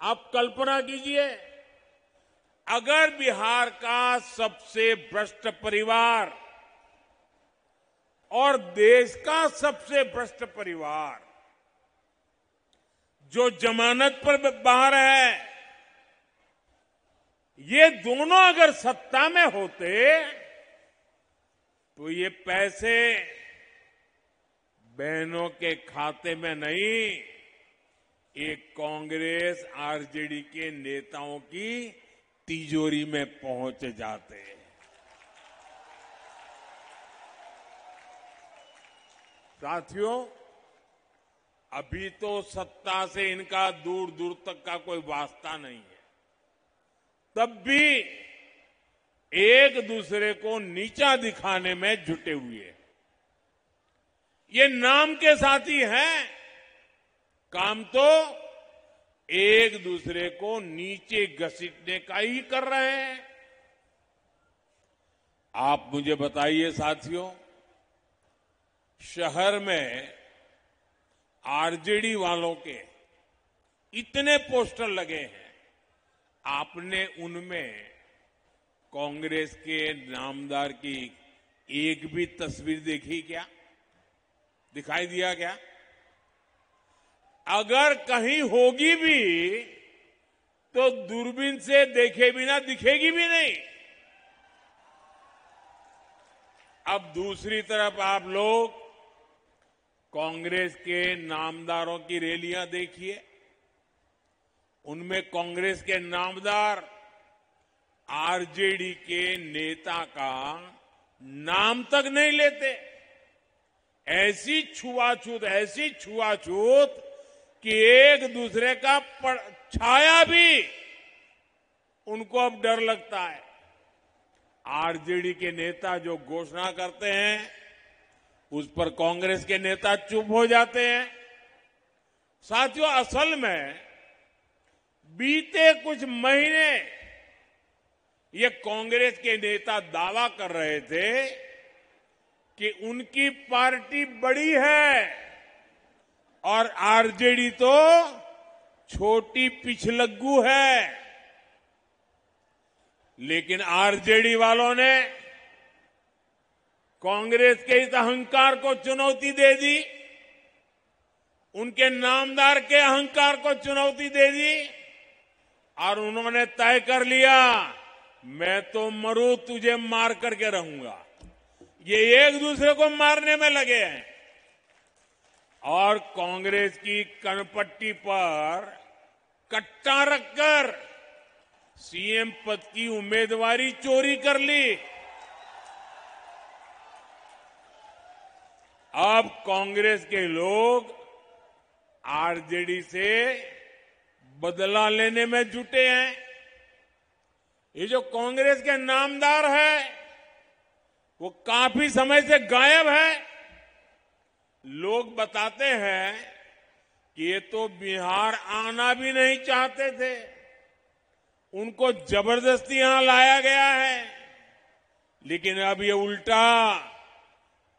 आप कल्पना कीजिए, अगर बिहार का सबसे भ्रष्ट परिवार और देश का सबसे भ्रष्ट परिवार जो जमानत पर बाहर है, ये दोनों अगर सत्ता में होते तो ये पैसे बहनों के खाते में नहीं, एक कांग्रेस आरजेडी के नेताओं की तिजोरी में पहुंच जाते। साथियों, अभी तो सत्ता से इनका दूर दूर तक का कोई वास्ता नहीं है, तब भी एक दूसरे को नीचा दिखाने में जुटे हुए हैं। ये नाम के साथी हैं, काम तो एक दूसरे को नीचे घसीटने का ही कर रहे हैं। आप मुझे बताइए साथियों, शहर में आरजेडी वालों के इतने पोस्टर लगे हैं, आपने उनमें कांग्रेस के नामदार की एक भी तस्वीर देखी क्या? दिखाई दिया क्या? अगर कहीं होगी भी तो दूरबीन से देखे बिना दिखेगी भी नहीं। अब दूसरी तरफ आप लोग कांग्रेस के नामदारों की रैलियां देखिए, उनमें कांग्रेस के नामदार आरजेडी के नेता का नाम तक नहीं लेते। ऐसी छुआछूत कि एक दूसरे का छाया भी उनको अब डर लगता है। आरजेडी के नेता जो घोषणा करते हैं उस पर कांग्रेस के नेता चुप हो जाते हैं। साथियों, असल में बीते कुछ महीने ये कांग्रेस के नेता दावा कर रहे थे कि उनकी पार्टी बड़ी है और आरजेडी तो छोटी पिछलग्गू है। लेकिन आरजेडी वालों ने कांग्रेस के इस अहंकार को चुनौती दे दी, उनके नामदार के अहंकार को चुनौती दे दी और उन्होंने तय कर लिया, मैं तो मरूं तुझे मार करके रहूंगा। ये एक दूसरे को मारने में लगे हैं और कांग्रेस की कनपट्टी पर कट्टा रखकर सीएम पद की उम्मीदवारी चोरी कर ली। अब कांग्रेस के लोग आरजेडी से बदला लेने में जुटे हैं। ये जो कांग्रेस के नामदार है वो काफी समय से गायब है। लोग बताते हैं कि ये तो बिहार आना भी नहीं चाहते थे, उनको जबरदस्ती यहां लाया गया है। लेकिन अब ये उल्टा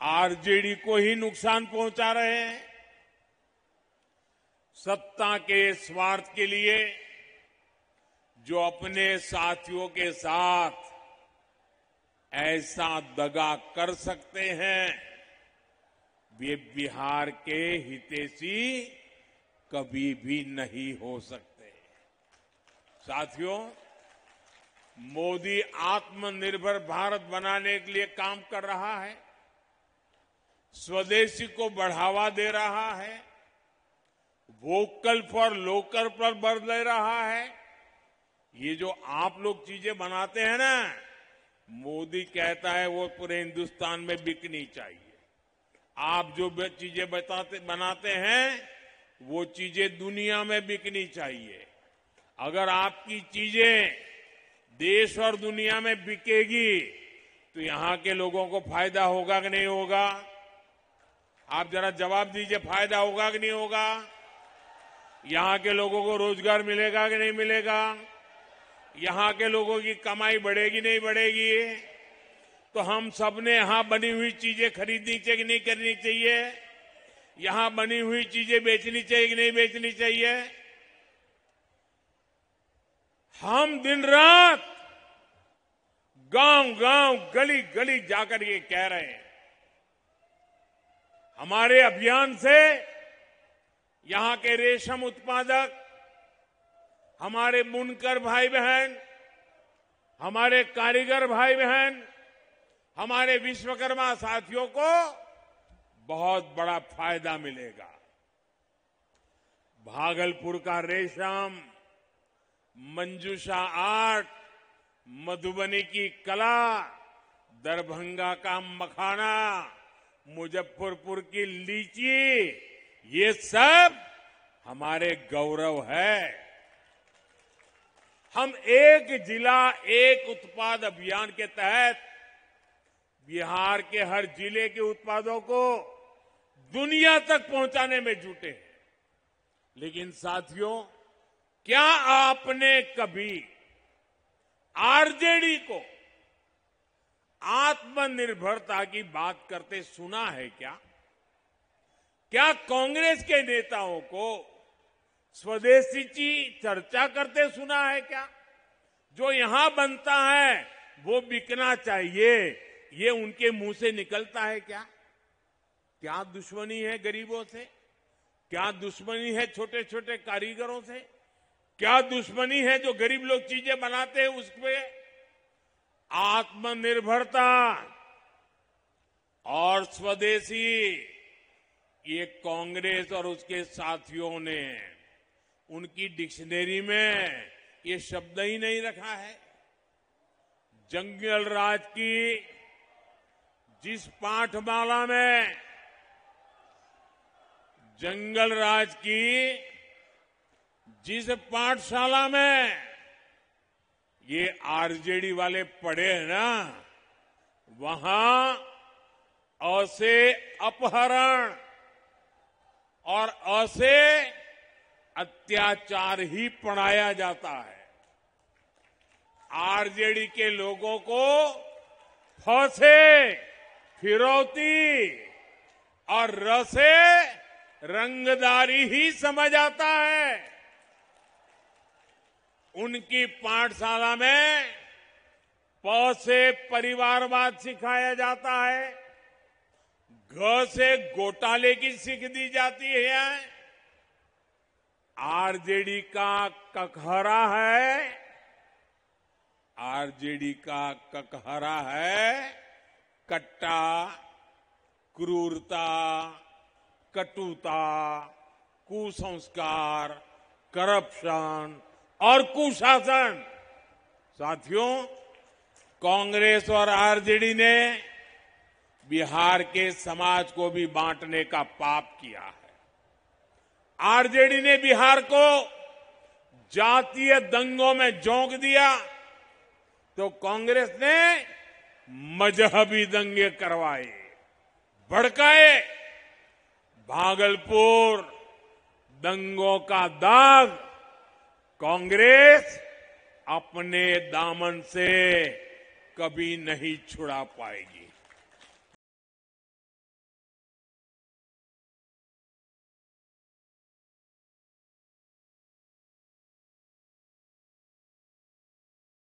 आरजेडी को ही नुकसान पहुंचा रहे हैं। सत्ता के स्वार्थ के लिए जो अपने साथियों के साथ ऐसा दगा कर सकते हैं, वे बिहार के हितैषी कभी भी नहीं हो सकते। साथियों, मोदी आत्मनिर्भर भारत बनाने के लिए काम कर रहा है, स्वदेशी को बढ़ावा दे रहा है, वोकल फॉर लोकल पर बल दे रहा है। ये जो आप लोग चीजें बनाते हैं ना, मोदी कहता है वो पूरे हिंदुस्तान में बिकनी चाहिए। आप जो चीजें बनाते हैं वो चीजें दुनिया में बिकनी चाहिए। अगर आपकी चीजें देश और दुनिया में बिकेगी तो यहां के लोगों को फायदा होगा कि नहीं होगा? आप जरा जवाब दीजिए, फायदा होगा कि नहीं होगा? यहां के लोगों को रोजगार मिलेगा कि नहीं मिलेगा? यहां के लोगों की कमाई बढ़ेगी नहीं बढ़ेगी? तो हम सबने यहां बनी हुई चीजें खरीदनी चाहिए कि नहीं करनी चाहिए? यहां बनी हुई चीजें बेचनी चाहिए कि नहीं बेचनी चाहिए? हम दिन रात गांव गांव गली गली जाकर ये कह रहे हैं, हमारे अभियान से यहां के रेशम उत्पादक, हमारे बुनकर भाई बहन, हमारे कारीगर भाई बहन, हमारे विश्वकर्मा साथियों को बहुत बड़ा फायदा मिलेगा। भागलपुर का रेशम, मंजूषा आर्ट, मधुबनी की कला, दरभंगा का मखाना, मुजफ्फरपुर की लीची, ये सब हमारे गौरव है। हम एक जिला एक उत्पाद अभियान के तहत बिहार के हर जिले के उत्पादों को दुनिया तक पहुंचाने में जुटे हैं। लेकिन साथियों, क्या आपने कभी आरजेडी को आत्मनिर्भरता की बात करते सुना है क्या? क्या कांग्रेस के नेताओं को स्वदेशी की चर्चा करते सुना है क्या? जो यहां बनता है वो बिकना चाहिए, ये उनके मुंह से निकलता है क्या? क्या दुश्मनी है गरीबों से? क्या दुश्मनी है छोटे छोटे कारीगरों से? क्या दुश्मनी है जो गरीब लोग चीजें बनाते हैं उसपे? आत्मनिर्भरता और स्वदेशी, ये कांग्रेस और उसके साथियों ने उनकी डिक्शनरी में ये शब्द ही नहीं रखा है। जंगल राज की जिस पाठमाला में, जंगल राज की जिस पाठशाला में ये आरजेडी वाले पढ़े हैं ना, वहां अ से अपहरण और अ से अत्याचार ही पढ़ाया जाता है। आरजेडी के लोगों को फ से फिरौती और र से रंगदारी ही समझ आता है। उनकी पाठशाला में प से परिवारवाद सिखाया जाता है, घ से घोटाले की सीख दी जाती है। आरजेडी का ककहरा है, आरजेडी का ककहरा है कट्टा, क्रूरता, कटुता, कुसंस्कार, करप्शन और कुशासन। साथियों, कांग्रेस और आरजेडी ने बिहार के समाज को भी बांटने का पाप किया है। आरजेडी ने बिहार को जातीय दंगों में झोंक दिया, तो कांग्रेस ने मजहबी दंगे करवाए, भड़काए। भागलपुर दंगों का दाग कांग्रेस अपने दामन से कभी नहीं छुड़ा पाएगी।